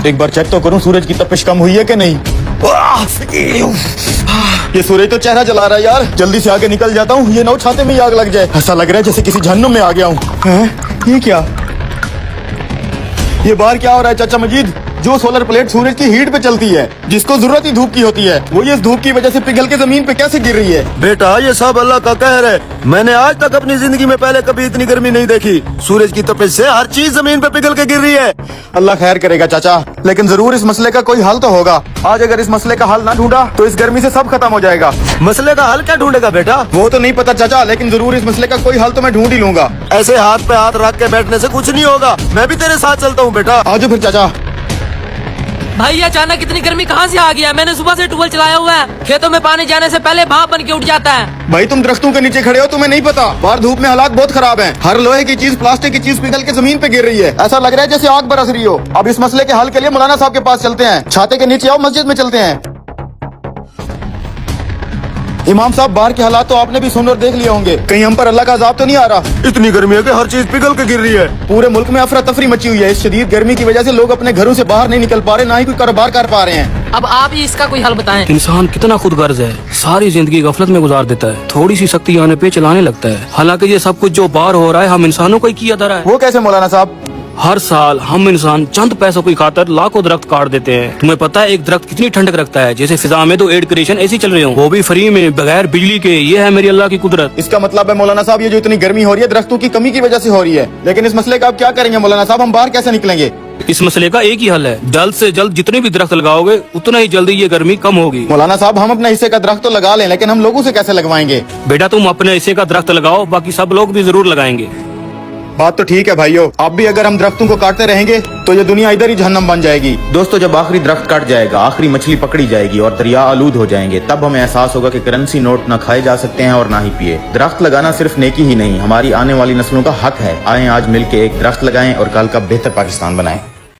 एक बार चेक तो करूं सूरज की तपिश कम हुई है कि नहीं। ये सूरज तो चेहरा जला रहा है यार, जल्दी से आगे निकल जाता हूँ, ये नौ छाते में ही आग लग जाए। ऐसा लग रहा है जैसे किसी जहन्नुम में आ गया हूँ। ये क्या, ये बाहर क्या हो रहा है चाचा मजीद? जो सोलर प्लेट सूरज की हीट पे चलती है, जिसको जरूरत ही धूप की होती है, वो ये इस धूप की वजह से पिघल के जमीन पे कैसे गिर रही है? बेटा ये सब अल्लाह का कहर है। मैंने आज तक अपनी जिंदगी में पहले कभी इतनी गर्मी नहीं देखी। सूरज की तपिश से हर चीज जमीन पे पिघल के गिर रही है। अल्लाह खैर करेगा चाचा, लेकिन जरूर इस मसले का कोई हल तो होगा। आज अगर इस मसले का हल ना ढूंढा तो इस गर्मी से सब खत्म हो जाएगा। मसले का हल क्या ढूंढेगा बेटा? वो तो नहीं पता चाचा, लेकिन जरूर इस मसले का कोई हल तो मैं ढूंढ ही लूंगा। ऐसे हाथ पे हाथ रख के बैठने से कुछ नहीं होगा। मैं भी तेरे साथ चलता हूँ बेटा। आजो फिर चाचा। भाई अचानक इतनी गर्मी कहाँ से आ गया? मैंने सुबह से ट्यूबवेल चलाया हुआ है, खेतों में पानी जाने से पहले भाप बन के उठ जाता है। भाई तुम दरख्तों के नीचे खड़े हो, तुम्हें नहीं पता बाहर धूप में हालात बहुत खराब हैं। हर लोहे की चीज, प्लास्टिक की चीज पिघल के जमीन पे गिर रही है। ऐसा लग रहा है जैसे आग बरस रही हो। अब इस मसले के हल के लिए मौलाना साहब के पास चलते हैं। छाते के नीचे आओ, मस्जिद में चलते हैं। इमाम साहब बाहर के हालात तो आपने भी सुन और देख लिए होंगे, कहीं हम पर अल्लाह का अजाब तो नहीं आ रहा? इतनी गर्मी है कि हर चीज पिघल के गिर रही है। पूरे मुल्क में अफरा तफरी मची हुई है। इस शदीद गर्मी की वजह से लोग अपने घरों से बाहर नहीं निकल पा रहे, ना ही कोई कारोबार कर पा रहे हैं। अब आप ही इसका कोई हल बताएं। इंसान कितना खुदगर्ज है, सारी जिंदगी गफलत में गुजार देता है, थोड़ी सी सख्ती आने पे चलाने लगता है। हालांकि ये सब कुछ जो बाहर हो रहा है हम इंसानों को ही किया जा रहा है। वो कैसे मौलाना साहब? हर साल हम इंसान चंद पैसों की खातर लाखों दरख्त काट देते हैं। तुम्हें पता है एक दरख्त कितनी ठंडक रखता है? जैसे फिजा में तो एयर कंडीशन ऐसी चल रहे हो, वो भी फ्री में बगैर बिजली के। ये है मेरी अल्लाह की कुदरत। इसका मतलब है मौलाना साहब ये जो इतनी गर्मी हो रही है दरख्तों की कमी की वजह से हो रही है। लेकिन इस मसले का आप क्या करेंगे मौलाना साहब? हम बाहर कैसे निकलेंगे? इस मसले का एक ही हल है, जल्द से जल्द जितने भी दरख्त लगाओगे उतना ही जल्दी ये गर्मी कम होगी। मौलाना साहब हम अपने हिस्से का दरख्त तो लगा लें, लेकिन हम लोगों से कैसे लगवाएंगे? बेटा तुम अपने हिस्से का दरख्त लगाओ, बाकी सब लोग भी जरूर लगाएंगे। बात तो ठीक है भाइयों, अब भी अगर हम दरख्तों को काटते रहेंगे तो ये दुनिया इधर ही जहन्नम बन जाएगी। दोस्तों जब आखिरी दरख्त कट जाएगा, आखिरी मछली पकड़ी जाएगी और दरिया आलूद हो जाएंगे, तब हमें एहसास होगा कि करेंसी नोट न खाए जा सकते हैं और ना ही पिए। दरख्त लगाना सिर्फ नेकी ही नहीं, हमारी आने वाली नस्लों का हक है। आए आज मिलके एक दरख्त लगाएं और कल का बेहतर पाकिस्तान बनाएं।